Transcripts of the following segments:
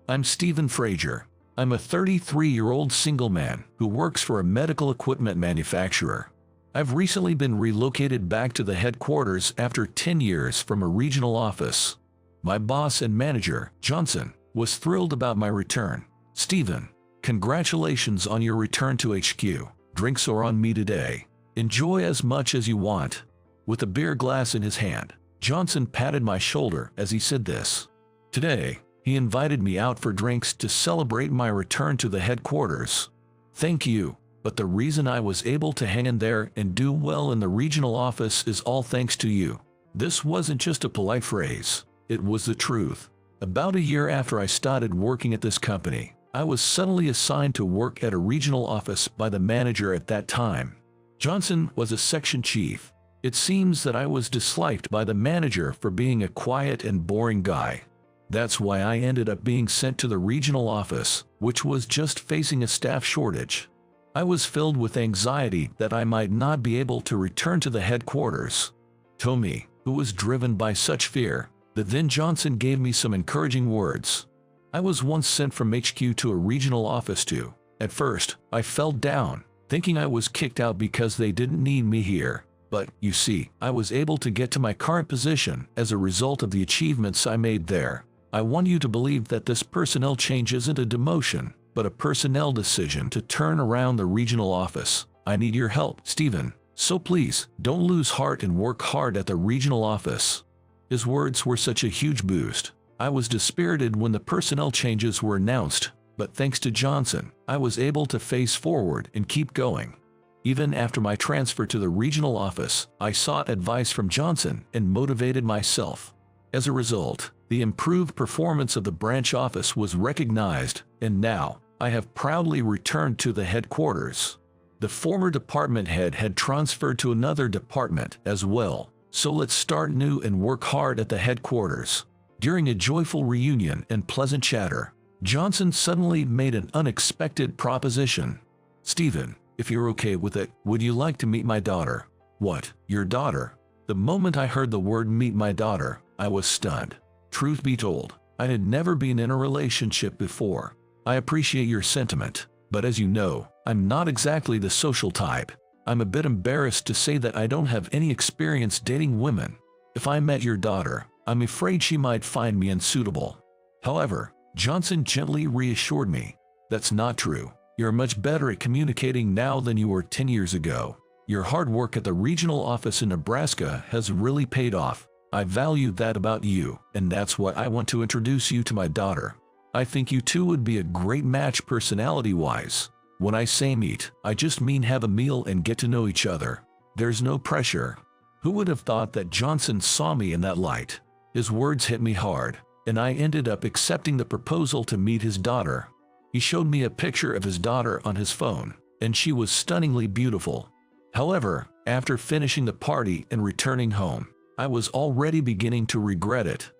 I'm Stephen Frazier. I'm a 33-year-old single man who works for a medical equipment manufacturer. I've recently been relocated back to the headquarters after 10 years from a regional office. My boss and manager, Johnson, was thrilled about my return. Stephen, congratulations on your return to HQ. Drinks are on me today. Enjoy as much as you want. With a beer glass in his hand, Johnson patted my shoulder as he said this. Today, he invited me out for drinks to celebrate my return to the headquarters. Thank you, but the reason I was able to hang in there and do well in the regional office is all thanks to you. This wasn't just a polite phrase, it was the truth. About a year after I started working at this company, I was suddenly assigned to work at a regional office by the manager at that time. Johnson was a section chief. It seems that I was disliked by the manager for being a quiet and boring guy. That's why I ended up being sent to the regional office, which was just facing a staff shortage. I was filled with anxiety that I might not be able to return to the headquarters. Tommy, who was driven by such fear, that then Johnson gave me some encouraging words. I was once sent from HQ to a regional office too. At first, I felt down, thinking I was kicked out because they didn't need me here. But, you see, I was able to get to my current position as a result of the achievements I made there. I want you to believe that this personnel change isn't a demotion, but a personnel decision to turn around the regional office. I need your help, Stephen, so please, don't lose heart and work hard at the regional office. His words were such a huge boost. I was dispirited when the personnel changes were announced, but thanks to Johnson, I was able to face forward and keep going. Even after my transfer to the regional office, I sought advice from Johnson and motivated myself. As a result, the improved performance of the branch office was recognized, and now, I have proudly returned to the headquarters. The former department head had transferred to another department as well, so let's start new and work hard at the headquarters. During a joyful reunion and pleasant chatter, Johnson suddenly made an unexpected proposition. Stephen, if you're okay with it, would you like to meet my daughter? What, your daughter? The moment I heard the word meet my daughter, I was stunned. Truth be told, I had never been in a relationship before. I appreciate your sentiment, but as you know, I'm not exactly the social type. I'm a bit embarrassed to say that I don't have any experience dating women. If I met your daughter, I'm afraid she might find me unsuitable. However, Johnson gently reassured me. That's not true. You're much better at communicating now than you were 10 years ago. Your hard work at the regional office in Nebraska has really paid off. I value that about you, and that's why I want to introduce you to my daughter. I think you two would be a great match personality-wise. When I say meet, I just mean have a meal and get to know each other. There's no pressure. Who would have thought that Johnson saw me in that light? His words hit me hard, and I ended up accepting the proposal to meet his daughter. He showed me a picture of his daughter on his phone, and she was stunningly beautiful. However, after finishing the party and returning home, I was already beginning to regret it.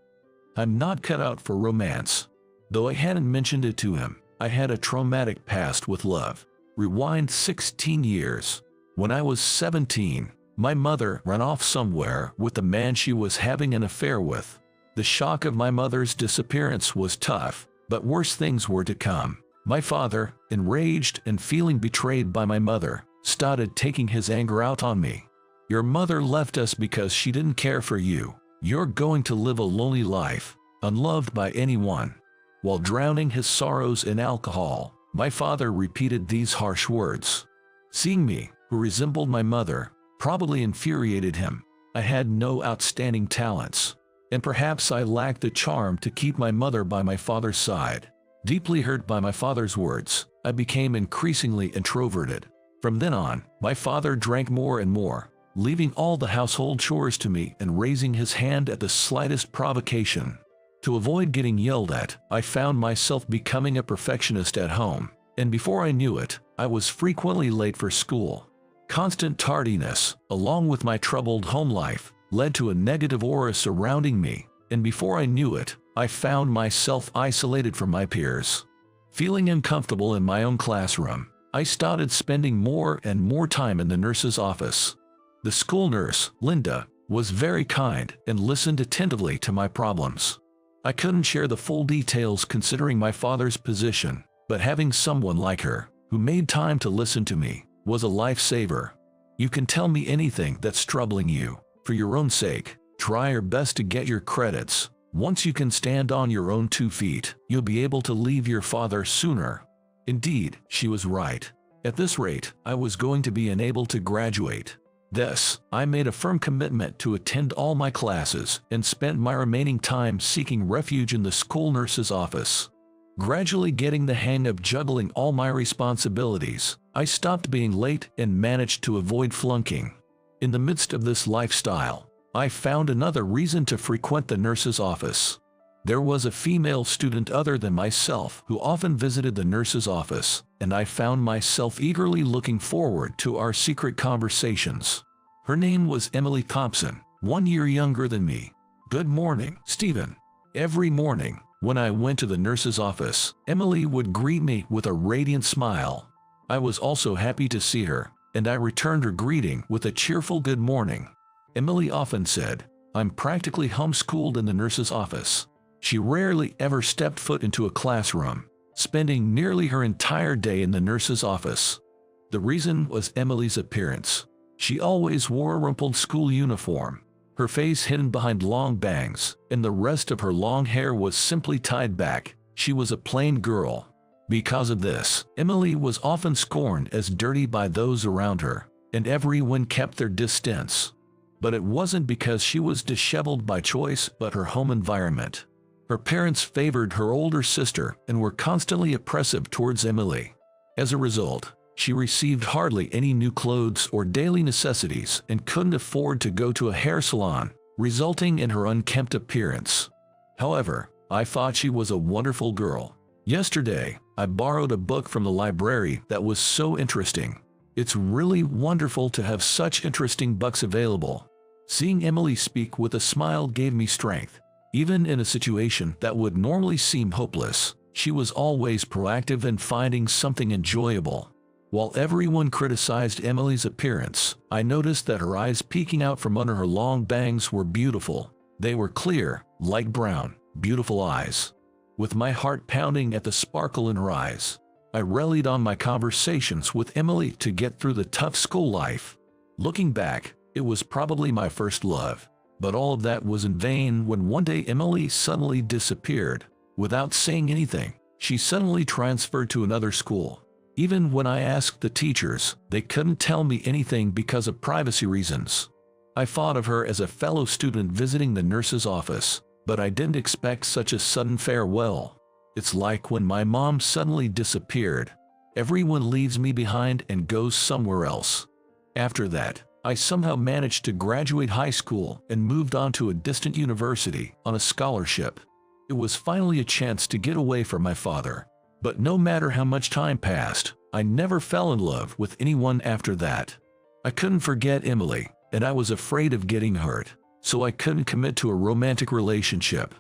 I'm not cut out for romance. Though I hadn't mentioned it to him, I had a traumatic past with love. Rewind 16 years. When I was 17, my mother ran off somewhere with the man she was having an affair with. The shock of my mother's disappearance was tough, but worse things were to come. My father, enraged and feeling betrayed by my mother, started taking his anger out on me. Your mother left us because she didn't care for you. You're going to live a lonely life, unloved by anyone. While drowning his sorrows in alcohol, my father repeated these harsh words. Seeing me, who resembled my mother, probably infuriated him. I had no outstanding talents, and perhaps I lacked the charm to keep my mother by my father's side. Deeply hurt by my father's words, I became increasingly introverted. From then on, my father drank more and more, leaving all the household chores to me and raising his hand at the slightest provocation. To avoid getting yelled at, I found myself becoming a perfectionist at home, and before I knew it, I was frequently late for school. Constant tardiness, along with my troubled home life, led to a negative aura surrounding me, and before I knew it, I found myself isolated from my peers. Feeling uncomfortable in my own classroom, I started spending more and more time in the nurse's office. The school nurse, Linda, was very kind and listened attentively to my problems. I couldn't share the full details considering my father's position, but having someone like her, who made time to listen to me, was a lifesaver. You can tell me anything that's troubling you. For your own sake, try your best to get your credits. Once you can stand on your own 2 feet, you'll be able to leave your father sooner. Indeed, she was right. At this rate, I was going to be unable to graduate. Thus, I made a firm commitment to attend all my classes and spent my remaining time seeking refuge in the school nurse's office. Gradually getting the hang of juggling all my responsibilities, I stopped being late and managed to avoid flunking. In the midst of this lifestyle, I found another reason to frequent the nurse's office. There was a female student other than myself who often visited the nurse's office, and I found myself eagerly looking forward to our secret conversations. Her name was Emily Thompson, 1 year younger than me. "Good morning, Stephen." Every morning, when I went to the nurse's office, Emily would greet me with a radiant smile. I was also happy to see her, and I returned her greeting with a cheerful good morning. Emily often said, "I'm practically homeschooled in the nurse's office." She rarely ever stepped foot into a classroom, spending nearly her entire day in the nurse's office. The reason was Emily's appearance. She always wore a rumpled school uniform, her face hidden behind long bangs, and the rest of her long hair was simply tied back. She was a plain girl. Because of this, Emily was often scorned as dirty by those around her, and everyone kept their distance. But it wasn't because she was disheveled by choice, but her home environment. Her parents favored her older sister and were constantly oppressive towards Emily. As a result, she received hardly any new clothes or daily necessities and couldn't afford to go to a hair salon, resulting in her unkempt appearance. However, I thought she was a wonderful girl. Yesterday, I borrowed a book from the library that was so interesting. It's really wonderful to have such interesting books available. Seeing Emily speak with a smile gave me strength. Even in a situation that would normally seem hopeless, she was always proactive in finding something enjoyable. While everyone criticized Emily's appearance, I noticed that her eyes peeking out from under her long bangs were beautiful. They were clear, light brown, beautiful eyes. With my heart pounding at the sparkle in her eyes, I relied on my conversations with Emily to get through the tough school life. Looking back, it was probably my first love. But all of that was in vain when one day Emily suddenly disappeared. Without saying anything, she suddenly transferred to another school. Even when I asked the teachers, they couldn't tell me anything because of privacy reasons. I thought of her as a fellow student visiting the nurse's office, but I didn't expect such a sudden farewell. It's like when my mom suddenly disappeared. Everyone leaves me behind and goes somewhere else. After that, I somehow managed to graduate high school and moved on to a distant university on a scholarship. It was finally a chance to get away from my father. But no matter how much time passed, I never fell in love with anyone after that. I couldn't forget Emily, and I was afraid of getting hurt, so I couldn't commit to a romantic relationship.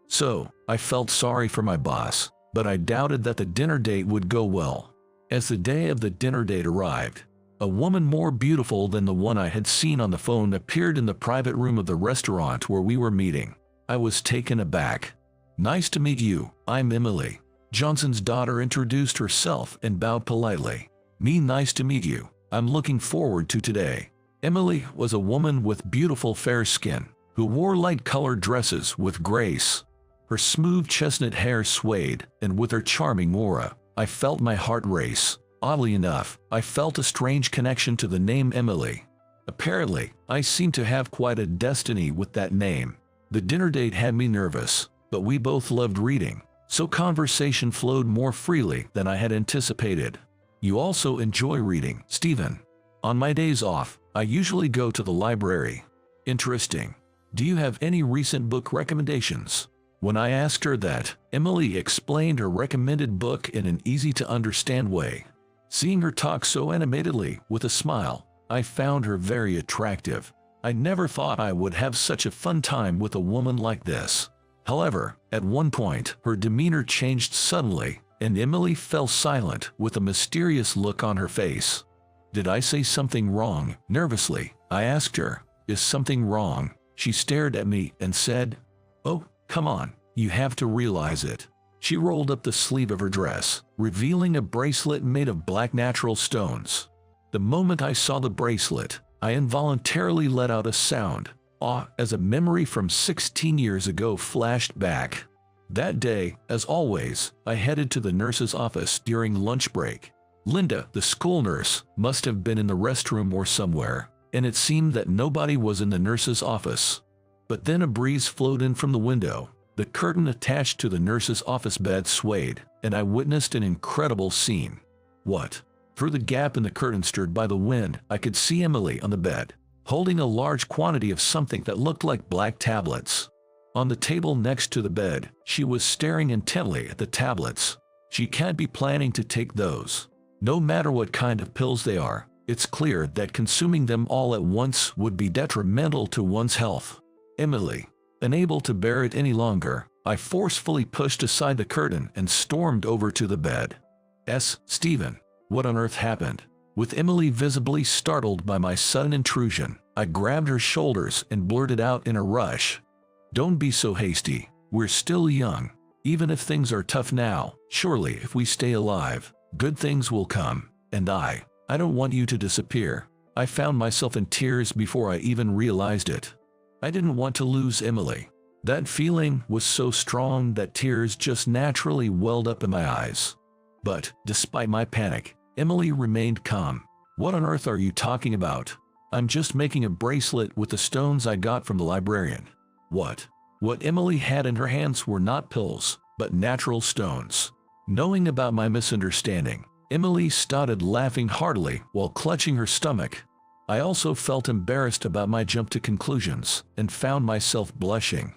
So, I felt sorry for my boss, but I doubted that the dinner date would go well. As the day of the dinner date arrived, a woman more beautiful than the one I had seen on the phone appeared in the private room of the restaurant where we were meeting. I was taken aback. "Nice to meet you, I'm Emily." Johnson's daughter introduced herself and bowed politely. "Me, nice to meet you. I'm looking forward to today." Emily was a woman with beautiful fair skin, who wore light-colored dresses with grace. Her smooth chestnut hair swayed, and with her charming aura, I felt my heart race. Oddly enough, I felt a strange connection to the name Emily. Apparently, I seemed to have quite a destiny with that name. The dinner date had me nervous, but we both loved reading, so conversation flowed more freely than I had anticipated. "You also enjoy reading, Stephen." "On my days off, I usually go to the library." "Interesting. Do you have any recent book recommendations?" When I asked her that, Emily explained her recommended book in an easy-to-understand way. Seeing her talk so animatedly, with a smile, I found her very attractive. I never thought I would have such a fun time with a woman like this. However, at one point, her demeanor changed suddenly, and Emily fell silent with a mysterious look on her face. Did I say something wrong? Nervously, I asked her, "Is something wrong?" She stared at me and said, "Oh, come on, You have to realize it. She rolled up the sleeve of her dress, revealing a bracelet made of black natural stones. The moment I saw the bracelet, I involuntarily let out a sound, as a memory from 16 years ago flashed back. That day, as always, I headed to the nurse's office during lunch break. Linda, the school nurse, must have been in the restroom or somewhere, and it seemed that nobody was in the nurse's office. But then a breeze flowed in from the window. The curtain attached to the nurse's office bed swayed, and I witnessed an incredible scene. What? Through the gap in the curtain stirred by the wind, I could see Emily on the bed, holding a large quantity of something that looked like black tablets. On the table next to the bed, she was staring intently at the tablets. She can't be planning to take those. No matter what kind of pills they are, it's clear that consuming them all at once would be detrimental to one's health. Emily. Unable to bear it any longer, I forcefully pushed aside the curtain and stormed over to the bed. Stephen, what on earth happened? With Emily visibly startled by my sudden intrusion, I grabbed her shoulders and blurted out in a rush. Don't be so hasty. We're still young. Even if things are tough now, surely if we stay alive, good things will come. And I don't want you to disappear. I found myself in tears before I even realized it. I didn't want to lose Emily. That feeling was so strong that tears just naturally welled up in my eyes. But, despite my panic, Emily remained calm. What on earth are you talking about? I'm just making a bracelet with the stones I got from the librarian. What? What Emily had in her hands were not pills, but natural stones. Knowing about my misunderstanding, Emily started laughing heartily while clutching her stomach. I also felt embarrassed about my jump to conclusions and found myself blushing.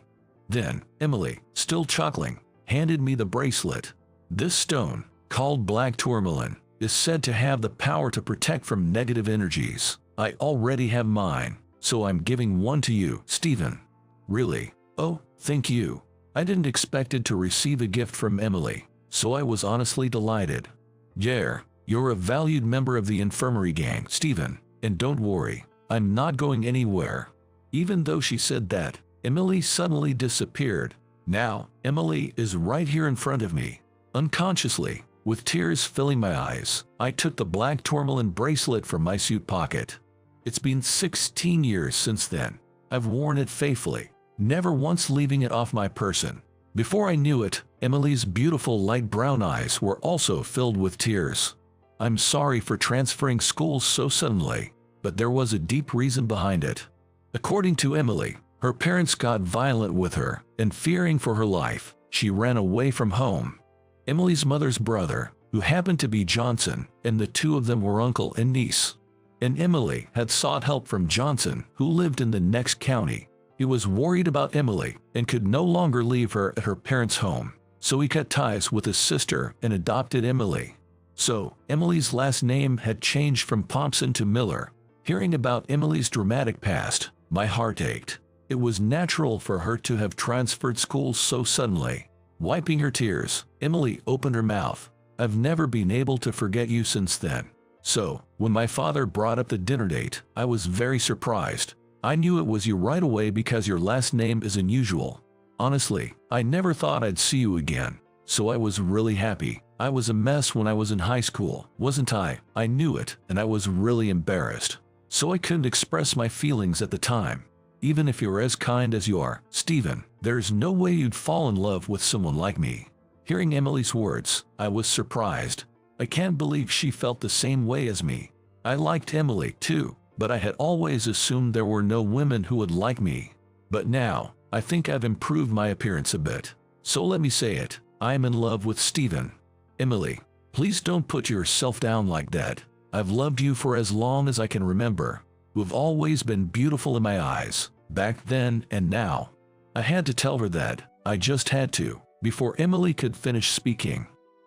Then, Emily, still chuckling, handed me the bracelet. This stone, called black tourmaline, is said to have the power to protect from negative energies. I already have mine, so I'm giving one to you, Stephen. Really? Oh, thank you. I didn't expect to receive a gift from Emily, so I was honestly delighted. You're a valued member of the infirmary gang, Stephen. And don't worry, I'm not going anywhere. Even though she said that, Emily suddenly disappeared. Now, Emily is right here in front of me. Unconsciously, with tears filling my eyes, I took the black tourmaline bracelet from my suit pocket. It's been 16 years since then. I've worn it faithfully, never once leaving it off my person. Before I knew it, Emily's beautiful light brown eyes were also filled with tears. I'm sorry for transferring schools so suddenly, but there was a deep reason behind it. According to Emily, her parents got violent with her, and fearing for her life, she ran away from home. Emily's mother's brother, who happened to be Johnson, and the two of them were uncle and niece. And Emily had sought help from Johnson, who lived in the next county. He was worried about Emily and could no longer leave her at her parents' home, so he cut ties with his sister and adopted Emily. So, Emily's last name had changed from Thompson to Miller. Hearing about Emily's dramatic past, my heart ached. It was natural for her to have transferred schools so suddenly. Wiping her tears, Emily opened her mouth. I've never been able to forget you since then. So, when my father brought up the dinner date, I was very surprised. I knew it was you right away because your last name is unusual. Honestly, I never thought I'd see you again, so I was really happy. I was a mess when I was in high school, wasn't I? I knew it, and I was really embarrassed. So I couldn't express my feelings at the time. Even if you're as kind as you are, Stephen, there's no way you'd fall in love with someone like me. Hearing Emily's words, I was surprised. I can't believe she felt the same way as me. I liked Emily too, but I had always assumed there were no women who would like me. But now, I think I've improved my appearance a bit. So let me say it, I'm in love with Stephen. Emily, please don't put yourself down like that. I've loved you for as long as I can remember. You've always been beautiful in my eyes, back then and now. I had to tell her that, I just had to, before Emily could finish speaking.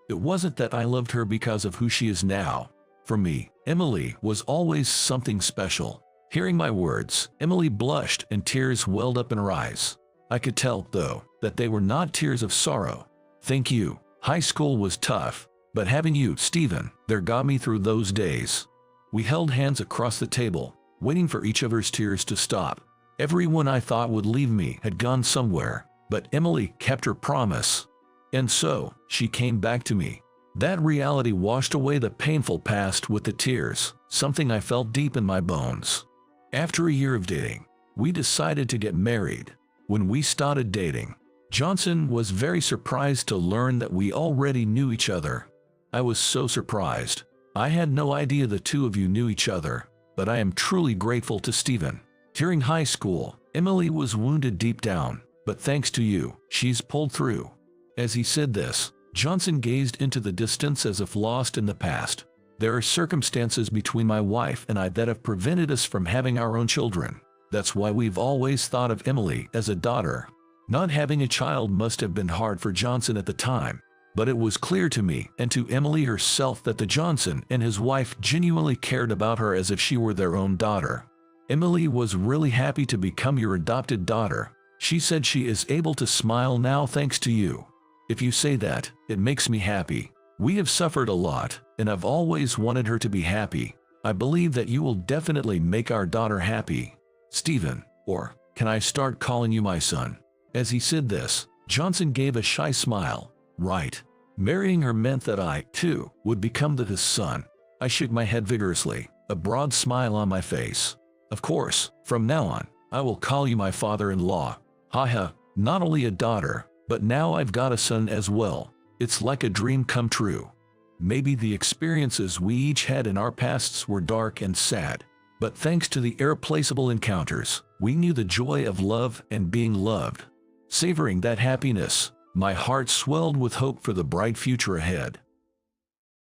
It wasn't that I loved her because of who she is now. For me, Emily was always something special. Hearing my words, Emily blushed and tears welled up in her eyes. I could tell, though, that they were not tears of sorrow. Thank you. High school was tough, but having you, Stephen, there got me through those days. We held hands across the table, waiting for each other's tears to stop. Everyone I thought would leave me had gone somewhere, But Emily kept her promise. And so, she came back to me. That reality washed away the painful past with the tears, something I felt deep in my bones. After a year of dating, we decided to get married. When we started dating, Johnson was very surprised to learn that we already knew each other. I was so surprised. I had no idea the two of you knew each other, but I am truly grateful to Stephen. During high school, Emily was wounded deep down, but thanks to you, she's pulled through. As he said this, Johnson gazed into the distance as if lost in the past. There are circumstances between my wife and I that have prevented us from having our own children. That's why we've always thought of Emily as a daughter. Not having a child must have been hard for Johnson at the time, but it was clear to me and to Emily herself that the Johnson and his wife genuinely cared about her as if she were their own daughter. Emily was really happy to become your adopted daughter. She said she is able to smile now thanks to you. If you say that, it makes me happy. We have suffered a lot, and I've always wanted her to be happy. I believe that you will definitely make our daughter happy. Stephen, or can I start calling you my son? As he said this, Johnson gave a shy smile. Right. Marrying her meant that I, too, would become his son. I shook my head vigorously, a broad smile on my face. Of course, from now on, I will call you my father-in-law. Haha, not only a daughter, but now I've got a son as well. It's like a dream come true. Maybe the experiences we each had in our pasts were dark and sad, but thanks to the irreplaceable encounters, we knew the joy of love and being loved. Savoring that happiness, my heart swelled with hope for the bright future ahead.